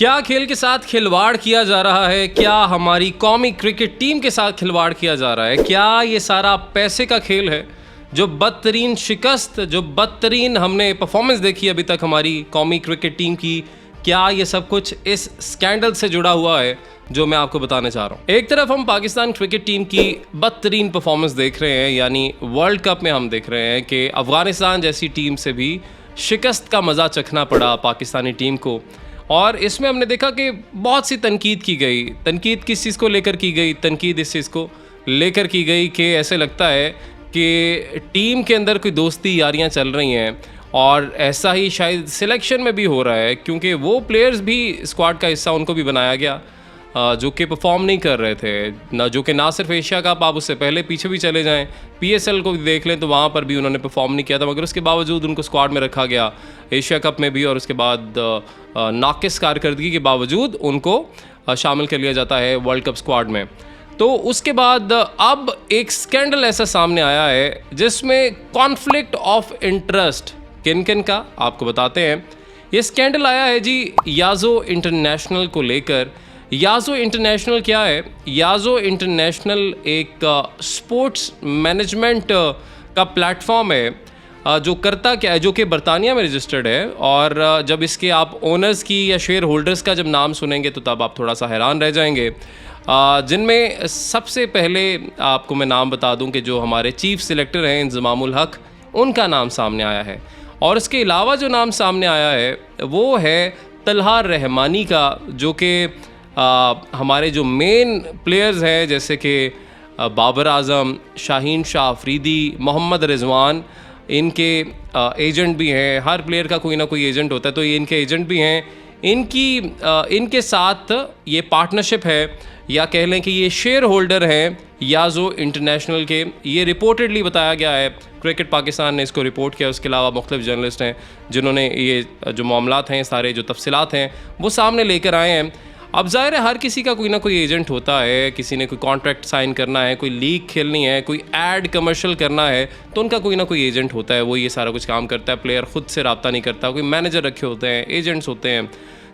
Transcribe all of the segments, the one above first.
क्या खेल के साथ खिलवाड़ किया जा रहा है? क्या हमारी कौमी क्रिकेट टीम के साथ खिलवाड़ किया जा रहा है? क्या ये सारा पैसे का खेल है? जो बदतरीन शिकस्त, जो बदतरीन हमने परफॉर्मेंस देखी अभी तक हमारी कौमी क्रिकेट टीम की, क्या ये सब कुछ इस स्कैंडल से जुड़ा हुआ है जो मैं आपको बताने चाह रहा हूँ। एक तरफ हम पाकिस्तान क्रिकेट टीम की बदतरीन परफॉर्मेंस देख रहे हैं, यानी वर्ल्ड कप में हम देख रहे हैं कि अफगानिस्तान जैसी टीम से भी शिकस्त का मज़ा चखना पड़ा पाकिस्तानी टीम को। और इसमें हमने देखा कि बहुत सी तनकीद की गई। तनकीद किस चीज़ को लेकर की गई? तनकीद इस चीज़ को लेकर की गई कि ऐसे लगता है कि टीम के अंदर कोई दोस्ती यारियां चल रही हैं, और ऐसा ही शायद सिलेक्शन में भी हो रहा है, क्योंकि वो प्लेयर्स भी स्क्वाड का हिस्सा उनको भी बनाया गया जो कि परफॉर्म नहीं कर रहे थे ना, जो कि ना सिर्फ एशिया कप, आप उससे पहले पीछे भी चले जाएं, पीएसएल को भी देख लें तो वहाँ पर भी उन्होंने परफॉर्म नहीं किया था, मगर उसके बावजूद उनको स्क्वाड में रखा गया एशिया कप में भी, और उसके बाद नाकिस कारकर्दगी के बावजूद उनको शामिल कर लिया जाता है वर्ल्ड कप स्क्वाड में। तो उसके बाद अब एक स्कैंडल ऐसा सामने आया है जिसमें कॉन्फ्लिक्ट ऑफ इंटरेस्ट किन किन का आपको बताते हैं। ये स्कैंडल आया है जी याजो इंटरनेशनल को लेकर। याजो इंटरनेशनल क्या है? याजो इंटरनेशनल एक स्पोर्ट्स मैनेजमेंट का प्लेटफॉर्म है जो करता क्या है, जो कि बरतानिया में रजिस्टर्ड है। और जब इसके आप ओनर्स की या शेयर होल्डर्स का जब नाम सुनेंगे तो तब आप थोड़ा सा हैरान रह जाएंगे, जिनमें सबसे पहले आपको मैं नाम बता दूं कि जो हमारे चीफ सिलेक्टर हैं इंजमामुल हक, उनका नाम सामने आया है। और इसके अलावा जो नाम सामने आया है वो है तलहा रहमानी का, जो कि हमारे जो मेन प्लेयर्स हैं जैसे कि बाबर आजम, शाहीन शाह अफरीदी, मोहम्मद रिजवान, इनके एजेंट भी हैं। हर प्लेयर का कोई ना कोई एजेंट होता है, तो ये इनके एजेंट भी हैं। इनके साथ ये पार्टनरशिप है, या कह लें कि ये शेयर होल्डर हैं याजो इंटरनेशनल के। ये रिपोर्टेडली बताया गया है, क्रिकेट पाकिस्तान ने इसको रिपोर्ट किया। उसके अलावा मुख्तलिफ जर्नलिस्ट हैं जिन्होंने ये जो मामलात हैं, सारे जो तफसीलात हैं वो सामने लेकर आए हैं। अब ज़ाहिर है हर किसी का कोई ना कोई एजेंट होता है, किसी ने कोई कॉन्ट्रैक्ट साइन करना है, कोई लीग खेलनी है, कोई एड कमर्शियल करना है, तो उनका कोई ना कोई एजेंट होता है, वो ये सारा कुछ काम करता है। प्लेयर ख़ुद से रब्ता नहीं करता, कोई मैनेजर रखे होते हैं, एजेंट्स होते हैं।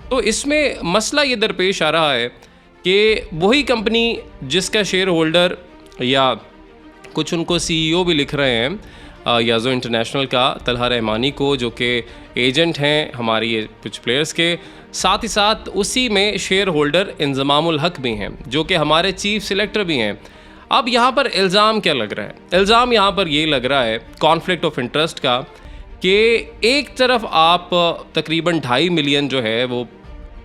तो इसमें मसला ये दरपेश आ रहा है कि वही कंपनी जिसका शेयर होल्डर या कुछ उनको CEO भी लिख रहे हैं याजो इंटरनेशनल का, तलहा रहमानी को, जो कि एजेंट हैं हमारी ये कुछ प्लेयर्स के, साथ ही साथ उसी में शेयर होल्डर इंजमामुल हक भी हैं जो कि हमारे चीफ सिलेक्टर भी हैं। अब यहाँ पर इल्ज़ाम क्या लग रहा है? इल्ज़ाम यहाँ पर ये लग रहा है कॉन्फ्लिक्ट ऑफ इंटरेस्ट का, कि एक तरफ आप तकरीबन 2.5 मिलियन जो है वो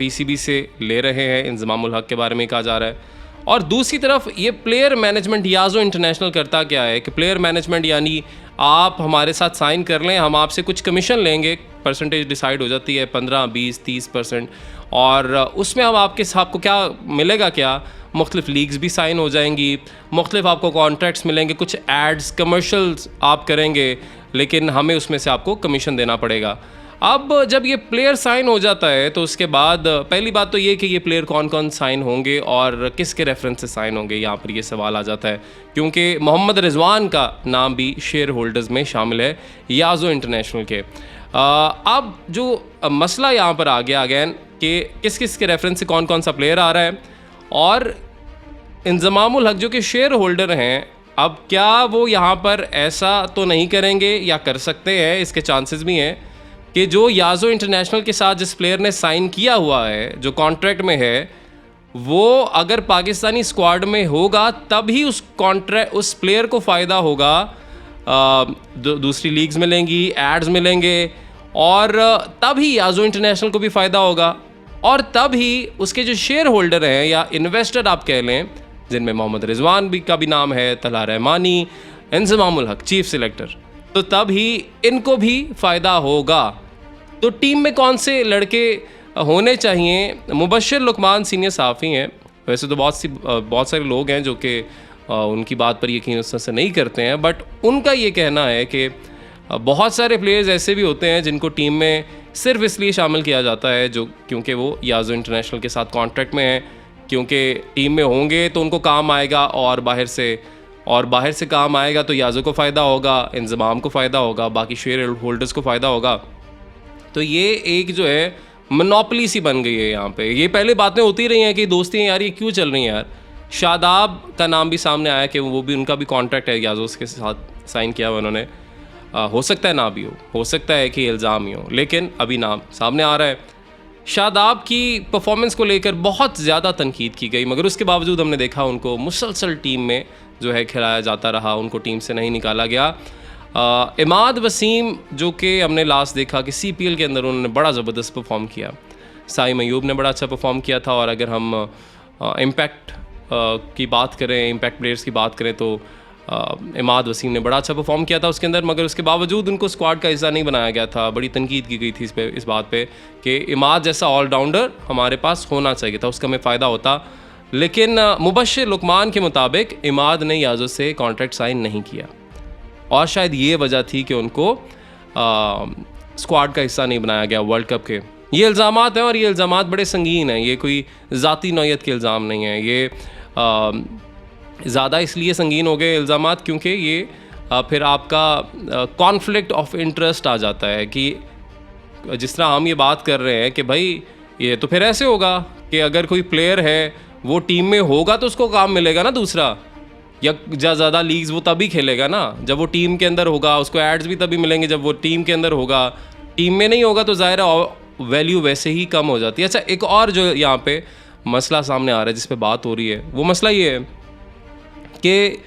PCB से ले रहे हैं, इंजमामुल हक के बारे में कहा जा रहा है, और दूसरी तरफ ये प्लेयर मैनेजमेंट याजो इंटरनेशनल करता क्या है कि प्लेयर मैनेजमेंट यानी आप हमारे साथ साइन कर लें, हम आपसे कुछ कमीशन लेंगे, परसेंटेज डिसाइड हो जाती है 15, 20, 30%, और उसमें हम आपको क्या मिलेगा, क्या मुख्तलिफ लीग्स भी साइन हो जाएंगी, मुख्तलिफ आपको कॉन्ट्रैक्ट्स मिलेंगे, कुछ एड्स कमर्शियल्स आप करेंगे, लेकिन हमें उसमें से आपको कमीशन देना पड़ेगा। अब जब ये प्लेयर साइन हो जाता है तो उसके बाद पहली बात तो ये कि ये प्लेयर कौन कौन साइन होंगे और किसके रेफरेंस से साइन होंगे, यहाँ पर ये सवाल आ जाता है, क्योंकि मोहम्मद रिजवान का नाम भी शेयर होल्डर्स में शामिल है याजो इंटरनेशनल के। अब जो मसला यहाँ पर आ गया अगैन कि किस किस के रेफरेंस से कौन कौन सा प्लेयर आ रहा है, और इंजमामुल हक जो कि शेयर होल्डर हैं, अब क्या वो यहाँ पर ऐसा तो नहीं करेंगे, या कर सकते हैं, इसके चांसेस भी हैं कि जो याजो इंटरनेशनल के साथ जिस प्लेयर ने साइन किया हुआ है, जो कॉन्ट्रैक्ट में है, वो अगर पाकिस्तानी स्क्वाड में होगा तभी उस प्लेयर को फ़ायदा होगा, दूसरी लीग्स मिलेंगी, एड्स मिलेंगे, और तभी याजो इंटरनेशनल को भी फ़ायदा होगा, और तभी उसके जो शेयर होल्डर हैं या इन्वेस्टर आप कह लें, जिनमें मोहम्मद रिजवान भी का भी नाम है, तलहा रहमानी, इंजमामुल हक चीफ सिलेक्टर, तो तभी इनको भी फ़ायदा होगा। तो टीम में कौन से लड़के होने चाहिए? मुबश्शिर लुकमान सीनियर सहाफ़ी हैं। वैसे तो बहुत सारे लोग हैं जो कि उनकी बात पर यकीन उस तरह से नहीं करते हैं, बट उनका ये कहना है कि बहुत सारे प्लेयर्स ऐसे भी होते हैं जिनको टीम में सिर्फ इसलिए शामिल किया जाता है जो क्योंकि वो याजो इंटरनेशनल के साथ कॉन्ट्रैक्ट में हैं, क्योंकि टीम में होंगे तो उनको काम आएगा, और बाहर से काम आएगा तो याजो को फ़ायदा होगा, इंजमाम को फ़ायदा होगा, बाकी शेयर होल्डर्स को फ़ायदा होगा। तो ये एक जो है मोनोपोली सी बन गई है यहाँ पे। ये पहले बातें होती रही हैं कि दोस्ती यार ये क्यों चल रही हैं यार। शादाब का नाम भी सामने आया कि वो भी, उनका भी कॉन्ट्रैक्ट है याजोस के साथ साइन किया हुआ उन्होंने। हो सकता है ना भी हो सकता है कि इल्ज़ाम ही हो, लेकिन अभी नाम सामने आ रहा है। शादाब की परफॉर्मेंस को लेकर बहुत ज़्यादा तनकीद की गई, मगर उसके बावजूद हमने देखा उनको मुसलसल टीम में जो है खिलाया जाता रहा, उनको टीम से नहीं निकाला गया। इमाद वसीम जो कि हमने लास्ट देखा कि CPL के अंदर उन्होंने बड़ा ज़बरदस्त परफॉर्म किया, साइम अयूब ने बड़ा अच्छा परफॉर्म किया था। और अगर हम इम्पैक्ट की बात करें, इम्पैक्ट प्लेयर्स की बात करें तो इमाद वसीम ने बड़ा अच्छा परफॉर्म किया था उसके अंदर, मगर उसके बावजूद उनको स्क्वाड का हिस्सा नहीं बनाया गया था। बड़ी तनकीद की गई थी इस बात पे कि इमाद जैसा ऑलराउंडर हमारे पास होना चाहिए था, उसका हमें फ़ायदा होता। लेकिन मुबश्शिर लुकमान के मुताबिक इमाद ने याजो से कॉन्ट्रैक्ट साइन नहीं किया, और शायद ये वजह थी कि उनको स्क्वाड का हिस्सा नहीं बनाया गया वर्ल्ड कप के। ये इल्ज़ामात हैं और ये इल्ज़ामात बड़े संगीन हैं, ये कोई ज़ाती नौयत के इल्ज़ाम नहीं है। ये ज़्यादा इसलिए संगीन हो गए इल्ज़ामात क्योंकि ये फिर आपका कॉन्फ्लिक्ट ऑफ इंटरेस्ट आ जाता है कि जिस तरह हम ये बात कर रहे हैं कि भाई ये तो फिर ऐसे होगा कि अगर कोई प्लेयर है वो टीम में होगा तो उसको काम मिलेगा ना दूसरा, या ज़्यादा लीग्स वो तभी खेलेगा ना जब वो टीम के अंदर होगा, उसको एड्स भी तभी मिलेंगे जब वो टीम के अंदर होगा। टीम में नहीं होगा तो ज़ाहिर है वैल्यू वैसे ही कम हो जाती है। अच्छा, एक और जो यहाँ पे मसला सामने आ रहा है जिस पे बात हो रही है, वो मसला ये है कि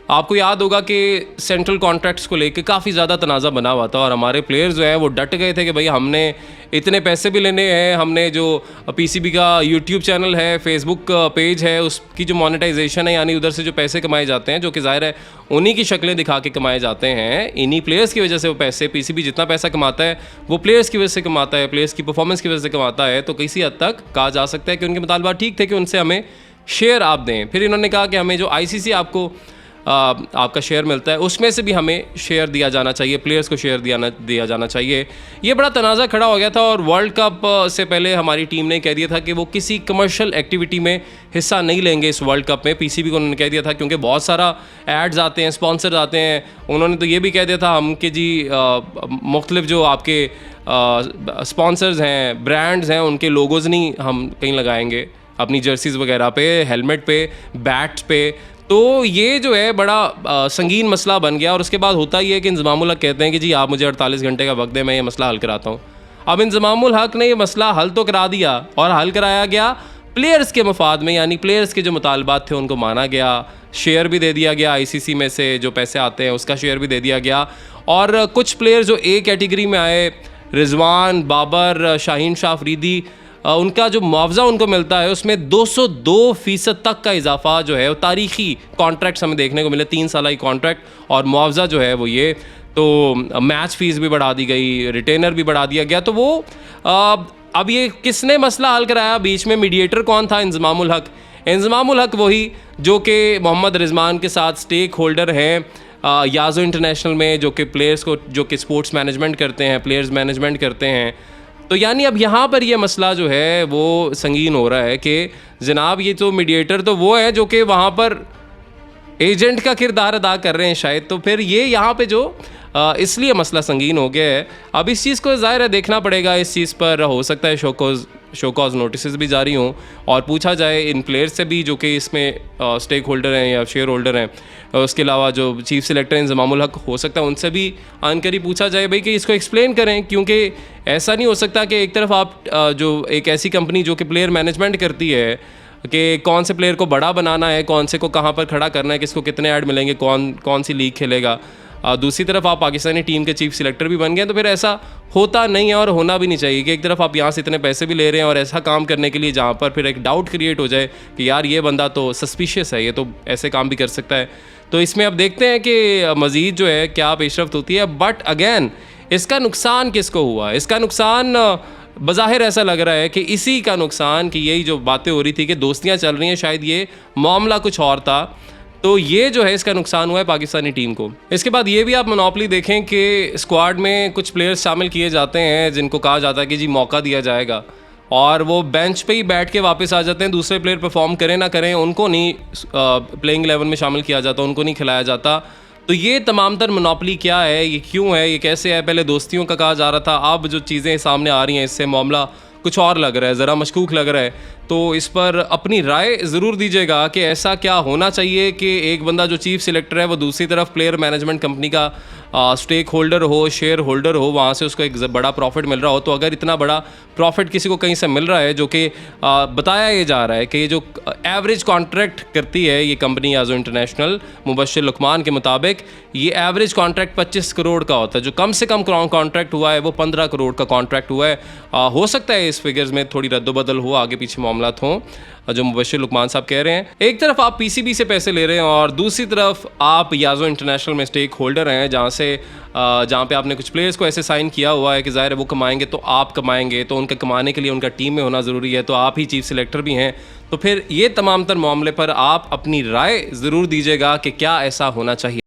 आपको याद होगा कि सेंट्रल कॉन्ट्रैक्ट्स को लेके काफ़ी ज़्यादा तनाज़ा बना हुआ था और हमारे प्लेयर्स जो हैं वो डट गए थे कि भाई हमने इतने पैसे भी लेने हैं, हमने जो PCB का यूट्यूब चैनल है, फेसबुक पेज है, उसकी जो मोनेटाइजेशन है यानी उधर से जो पैसे कमाए जाते हैं, जो कि ज़ाहिर है उन्हीं की शक्लें दिखा के कमाए जाते हैं, इन्हीं प्लेयर्स की वजह से वो पैसे, PCB जितना पैसा कमाता है वो प्लेयर्स की वजह से कमाता है, प्लेयर्स की परफॉर्मेंस की वजह से कमाता है। तो किसी हद तक कहा जा सकता है कि उनके मुतालबात ठीक थे कि उनसे हमें शेयर आप दें। फिर इन्होंने कहा कि हमें जो ICC आपको आपका शेयर मिलता है उसमें से भी हमें शेयर दिया जाना चाहिए, प्लेयर्स को शेयर दिया जाना चाहिए। ये बड़ा तनाज़ा खड़ा हो गया था और वर्ल्ड कप से पहले हमारी टीम ने कह दिया था कि वो किसी कमर्शियल एक्टिविटी में हिस्सा नहीं लेंगे इस वर्ल्ड कप में। PCB को उन्होंने कह दिया था क्योंकि बहुत सारा एड्स आते हैं, स्पॉन्सर्स आते हैं। उन्होंने तो ये भी कह दिया था हम कि जी मुख्तलिफ जो आपके स्पॉन्सर्स हैं, ब्रांड्स हैं, उनके लोगोज़ नहीं हम कहीं लगाएंगे अपनी जर्सीज़ वगैरह पे, हेलमेट पे, बैट्स पे। तो ये जो है बड़ा संगीन मसला बन गया। और उसके बाद होता ही है कि इंज़मामुल हक कहते हैं कि जी आप मुझे 48 घंटे का वक्त दें, मैं ये मसला हल कराता हूँ। अब इंज़मामुल हक ने ये मसला हल तो करा दिया और हल कराया गया प्लेयर्स के मफाद में, यानी प्लेयर्स के जो मुतालबात थे उनको माना गया, शेयर भी दे दिया गया, ICC में से जो पैसे आते हैं उसका शेयर भी दे दिया गया। और कुछ प्लेयर जो A कैटेगरी में आए, रिजवान, बाबर, शाहीन शाह अफरीदी, उनका जो मुआवजा उनको मिलता है उसमें 202% तक का इजाफा जो है वो तारीखी कॉन्ट्रैक्ट्स हमें देखने को मिले, 3 साल की कॉन्ट्रैक्ट, और मुआवजा जो है वो ये। तो मैच फीस भी बढ़ा दी गई, रिटेनर भी बढ़ा दिया गया। तो वो अब ये किसने मसला हल कराया? बीच में मीडिएटर कौन था? इंज़मामुल हक। इंज़मामुल हक वही जो कि मोहम्मद रिजवान के साथ स्टेक होल्डर हैं याजो इंटरनेशनल में, जो कि प्लेयर्स को, जो कि स्पोर्ट्स मैनेजमेंट करते हैं, प्लेयर्स मैनेजमेंट करते हैं। तो यानी अब यहाँ पर ये मसला जो है वो संगीन हो रहा है कि जनाब ये तो मीडिएटर तो वो है जो कि वहाँ पर एजेंट का किरदार अदा कर रहे हैं शायद। तो फिर ये यहाँ पे जो इसलिए मसला संगीन हो गया है। अब इस चीज़ को ज़ाहिर है देखना पड़ेगा, इस चीज़ पर हो सकता है शोकॉज नोटिस भी जारी हों और पूछा जाए इन प्लेयर्स से भी जो कि इसमें स्टेक होल्डर हैं या शेयर होल्डर हैं। उसके अलावा जो चीफ सिलेक्टर इंज़मामुल हक हो सकता है उनसे भी आनकरी पूछा जाए भाई कि इसको एक्सप्लेन करें, क्योंकि ऐसा नहीं हो सकता कि एक तरफ आप जो एक ऐसी कंपनी जो कि प्लेयर मैनेजमेंट करती है कि कौन से प्लेयर को बड़ा बनाना है, कौन से को कहाँ पर खड़ा करना है, किसको कितने ऐड मिलेंगे, कौन सी लीग खेलेगा, दूसरी तरफ आप पाकिस्तानी टीम के चीफ सिलेक्टर भी बन गए। तो फिर ऐसा होता नहीं है और होना भी नहीं चाहिए कि एक तरफ आप यहाँ से इतने पैसे भी ले रहे हैं और ऐसा काम करने के लिए जहाँ पर फिर एक डाउट क्रिएट हो जाए कि यार ये बंदा तो सस्पिशियस है, ये तो ऐसे काम भी कर सकता है। तो इसमें अब देखते हैं कि मज़ीद जो है क्या पेशरफ्त होती है। बट अगेन इसका नुकसान किसको हुआ? इसका नुकसान बज़ाहिर ऐसा लग रहा है कि इसी का नुकसान, कि यही जो बातें हो रही थी कि दोस्तियाँ चल रही हैं, शायद ये मामला कुछ और था। तो ये जो है इसका नुकसान हुआ है पाकिस्तानी टीम को। इसके बाद ये भी आप मोनोपोली देखें कि स्क्वाड में कुछ प्लेयर्स शामिल किए जाते हैं जिनको कहा जाता है कि जी मौका दिया जाएगा, और वो बेंच पे ही बैठ के वापस आ जाते हैं। दूसरे प्लेयर परफॉर्म करें ना करें उनको नहीं प्लेइंग 11 में शामिल किया जाता, उनको नहीं खिलाया जाता। तो ये तमाम तर मोनोपोली क्या है, ये क्यों है, ये कैसे है? पहले दोस्तियों का कहा जा रहा था, अब जो चीज़ें सामने आ रही हैं इससे मामला कुछ और लग रहा है, ज़रा मशकूक लग रहा है, तो इस पर अपनी राय ज़रूर दीजिएगा कि ऐसा क्या होना चाहिए कि एक बंदा जो चीफ सिलेक्टर है वो दूसरी तरफ प्लेयर मैनेजमेंट कंपनी का स्टेक होल्डर हो, शेयर होल्डर हो, वहाँ से उसको एक बड़ा प्रॉफिट मिल रहा हो। तो अगर इतना बड़ा प्रॉफिट किसी को कहीं से मिल रहा है, जो कि बताया ये जा रहा है कि ये जो एवरेज कॉन्ट्रैक्ट करती है ये कंपनी याज़ो इंटरनेशनल, मुबश्शिर लुकमान के मुताबिक ये एवरेज कॉन्ट्रैक्ट 25 करोड़ का होता है। जो कम से कम कॉन्ट्रैक्ट हुआ है वो 15 करोड़ का कॉन्ट्रैक्ट हुआ है। हो सकता है इस फिगर्स में थोड़ी रद्दोबदल हो, आगे पीछे मामलात हों, जो मुबश्शिर लुकमान साहब कह रहे हैं। एक तरफ आप पीसीबी से पैसे ले रहे हैं और दूसरी तरफ आप याज़ो इंटरनेशनल में स्टेक होल्डर हैं, जहाँ पे आपने कुछ प्लेयर्स को ऐसे साइन किया हुआ है कि ज़ाहिर है वो कमाएंगे तो आप कमाएंगे, तो उनके कमाने के लिए उनका टीम में होना ज़रूरी है, तो आप ही चीफ सिलेक्टर भी हैं। तो फिर ये तमाम तर मामले पर आप अपनी राय ज़रूर दीजिएगा कि क्या ऐसा होना चाहिए।